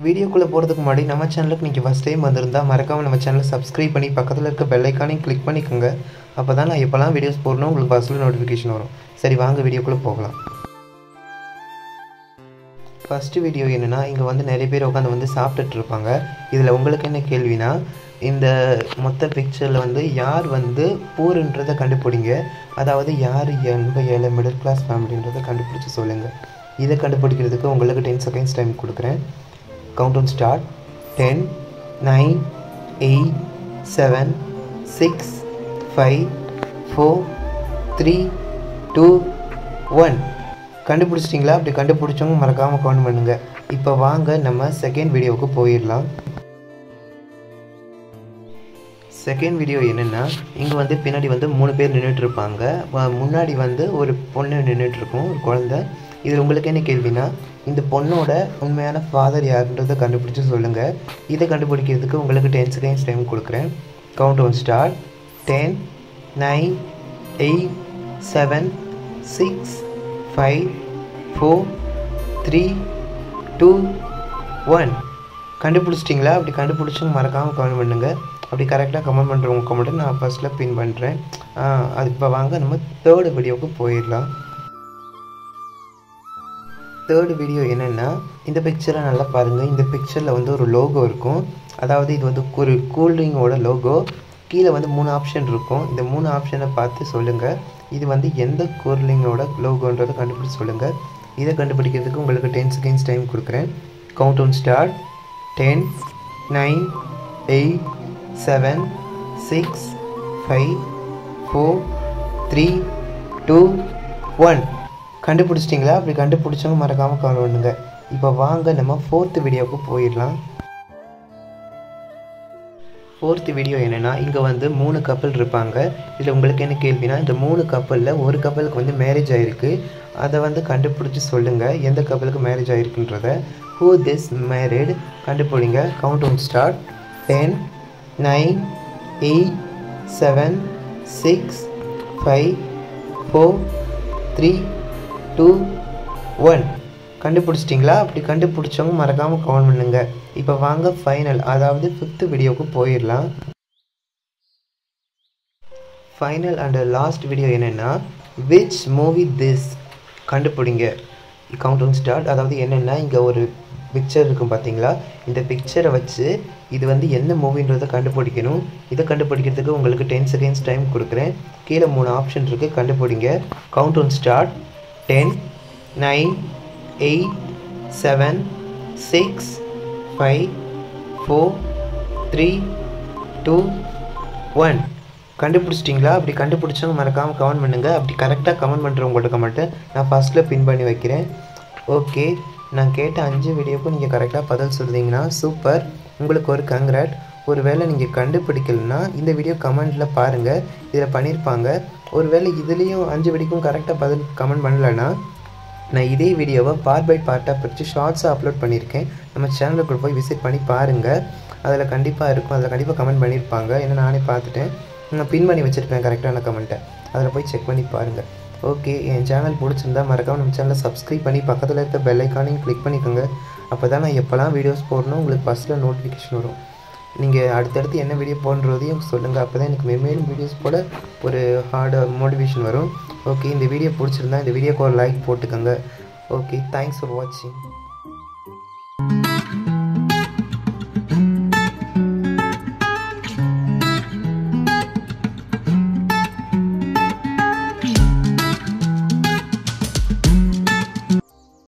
வீடியோக்குள்ளே போகிறதுக்கு முன்னாடி நம்ம சேனலுக்கு நீங்கள் ஃபஸ்ட் டைம் வந்திருந்தால் மறக்காமல் நம்ம சேனலை சப்ஸ்கிரைப் பண்ணி பக்கத்தில் இருக்க பெல் ஐக்கானையும் கிளிக் பண்ணிக்கோங்க. அப்போ தான் நான் எப்போல்லாம் வீடியோஸ் போடணும் உங்களுக்கு ஃபஸ்ட்டில் நோட்டிஃபிகேஷன் வரும். சரி, வாங்க வீடியோக்குள்ளே போகலாம். ஃபஸ்ட்டு வீடியோ என்னென்னா, இங்கே வந்து நிறைய பேர் உட்காந்து சாப்பிட்டுட்டு இருப்பாங்க. இதில் உங்களுக்கு என்ன கேள்வினா, இந்த மொத்த பிக்சரில் வந்து யார் வந்து பூர்ன்றதை கண்டுபிடிங்க. அதாவது யார் ரொம்ப ஏழை மிடில் கிளாஸ் ஃபேமிலின்றதை கண்டுபிடிச்சி சொல்லுங்கள். இதை கண்டுபிடிக்கிறதுக்கு உங்களுக்கு 10 செகண்ட்ஸ் டைம் கொடுக்குறேன். Countdown start. 10, 9, 8, 7, 6, 5, 4, 3, 2, 1. கண்டுபிடிச்சிட்டிங்களா? அப்படி கண்டுபிடிச்சவங்க மறக்காமல் கமெண்ட் பண்ணுங்கள். இப்போ வாங்க நம்ம செகண்ட் வீடியோவுக்கு போயிடலாம். செகண்ட் வீடியோ என்னென்னா, இங்கே வந்து பின்னாடி வந்து 3 பேர் நின்றுட்டு இருப்பாங்க. முன்னாடி வந்து ஒரு பொண்ணு நின்றுட்டுருக்கும், ஒரு குழந்தை. இதில் உங்களுக்கு என்ன கேள்வினா, இந்த பொண்ணோட உண்மையான ஃபாதர் யாருன்றதை கண்டுபிடிச்சி சொல்லுங்கள். இதை கண்டுபிடிக்கிறதுக்கு உங்களுக்கு 10 செகண்ட்ஸ் டைம் கொடுக்குறேன். Countdown start. 10, 9, 8, 7, 6, 5, 4, 3, 2, 1. கண்டுபிடிச்சிட்டிங்களா? அப்படி கண்டுபிடிச்சவங்க மறக்காமல் கமெண்ட் பண்ணுங்கள். அப்படி கரெக்டாக கமெண்ட் பண்ணுறவங்க கமெண்ட்டு நான் ஃபஸ்ட்டில் பின் பண்ணுறேன். அது இப்போ வாங்க நம்ம தேர்டு வீடியோவுக்கு போயிடலாம். தேர்டு வீடியோ என்னென்னா, இந்த பிக்சரை நல்லா பாருங்கள். இந்த பிக்சரில் வந்து ஒரு லோகோ இருக்கும். அதாவது இது வந்து ஒரு கூல்ட்ரிங்கோட லோகோ. கீழே வந்து 3 ஆப்ஷன் இருக்கும். இந்த 3 ஆப்ஷனை பார்த்து சொல்லுங்கள். இது வந்து எந்த கூல்ட்ரிங்கோட லோகோன்றதை கண்டுபிடிச்சி சொல்லுங்கள். இதை கண்டுபிடிக்கிறதுக்கு உங்களுக்கு 10 செகண்ட்ஸ் டைம் கொடுக்குறேன். Countdown start. 10, 9, 8, 7, 6, 5, 4, 3, 2, 1. கண்டுபிடிச்சிட்டிங்களா? அப்படி கண்டுபிடிச்சவங்க மறக்காமல் கமெண்ட் பண்ணுங்கள். இப்போ வாங்க நம்ம ஃபோர்த்து வீடியோவுக்கு போயிடலாம். ஃபோர்த்து வீடியோ என்னென்னா, இங்கே வந்து 3 கப்பல் இருப்பாங்க. இதில் உங்களுக்கு என்ன கேள்வினா, இந்த 3 கப்பலில் ஒரு கப்பலுக்கு வந்து மேரேஜ் ஆகிருக்கு. அதை வந்து கண்டுபிடிச்சி சொல்லுங்கள் எந்த கப்பலுக்கு மேரேஜ் ஆகிருக்குன்றத. ஹூ திஸ் மேரிட் கண்டுபிடிங்க. Countdown start. 10, 9, 8, 7, 6, 5, 4, 3, 2, 1. கண்டுபிடிச்சிட்டிங்களா? அப்படி கண்டுபிடிச்சவங்க மறக்காமல் கமெண்ட் பண்ணுங்கள். இப்போ வாங்க ஃபைனல், அதாவது 5th வீடியோவுக்கு போயிடலாம். ஃபைனல் அண்ட் லாஸ்ட் வீடியோ என்னென்னா, விச் மூவி திஸ் கண்டுபிடிங்க. Countdown start. அதாவது என்னென்னா, இங்கே ஒரு பிக்சர் இருக்கும் பார்த்தீங்களா? இந்த பிக்சரை வச்சு இது வந்து என்ன மூவின்றதை கண்டுபிடிக்கணும். இதை கண்டுபிடிக்கிறதுக்கு உங்களுக்கு 10 செகண்ட்ஸ் டைம் கொடுக்குறேன். கீழே 3 ஆப்ஷன் இருக்குது, கண்டுபிடிங்க. Countdown start. 10, 9, 8, 7, 6, 5, 4, 3, 2, 1. கண்டுபிடிச்சிட்டிங்களா? அப்படி கண்டுபிடிச்சவங்க மறக்காமல் கமெண்ட் பண்ணுங்கள். அப்படி கரெக்டாக கமெண்ட் பண்ணுறவங்கள்ட்ட கமெண்ட்டு நான் ஃபஸ்ட்டில் பின் பண்ணி வைக்கிறேன். ஓகே, நான் கேட்ட 5 வீடியோக்கும் நீங்கள் கரெக்டாக பதில் சொல்லிங்கன்னா சூப்பர், உங்களுக்கு ஒரு கங்க்ராட். ஒரு வேளை நீங்கள் கண்டுபிடிக்கலன்னா இந்த வீடியோ கமெண்ட்டில் பாருங்கள், இதில் பண்ணியிருப்பாங்க. ஒரு வேளை இதுலேயும் 5 வீடியோக்கும் கரெக்டாக பதில் கமெண்ட் பண்ணலைன்னா நான் இதே வீடியோவை பார்ட் பை பார்ட்டாக பிரித்து ஷார்ட்ஸாக அப்லோட் பண்ணியிருக்கேன். நம்ம சேனலுக்குள்ள போய் விசிட் பண்ணி பாருங்கள். அதில் கண்டிப்பாக இருக்கும், அதில் கண்டிப்பாக கமெண்ட் பண்ணியிருப்பாங்க. ஏன்னா நானே பார்த்துட்டேன், நான் பின் பண்ணி வச்சுருப்பேன் கரெக்டான கமெண்ட்டை. அதில் போய் செக் பண்ணி பாருங்கள். ஓகே, என் சேனல் பிடிச்சிருந்தா மறக்காமல் நம்ம சேனலை சப்ஸ்கிரைப் பண்ணி பக்கத்தில் இருக்க பெல் ஐக்கானையும் கிளிக் பண்ணிக்கோங்க. அப்போ தான் நான் எப்போல்லாம் வீடியோஸ் போடணும் உங்களுக்கு ஃபஸ்ட்டில் நோட்டிஃபிகேஷன் வரும். நீங்கள் அடுத்தடுத்து என்ன வீடியோ போடுறதையும் சொல்லுங்கள். அப்போ தான் எனக்கு மேலும் வீடியோஸ் போட ஒரு மோட்டிவேஷன் வரும். ஓகே, இந்த வீடியோ பிடிச்சிருந்தா இந்த வீடியோக்கு ஒரு லைக் போட்டுக்கோங்க. ஓகே, தேங்க்ஸ் ஃபார் வாட்சிங்.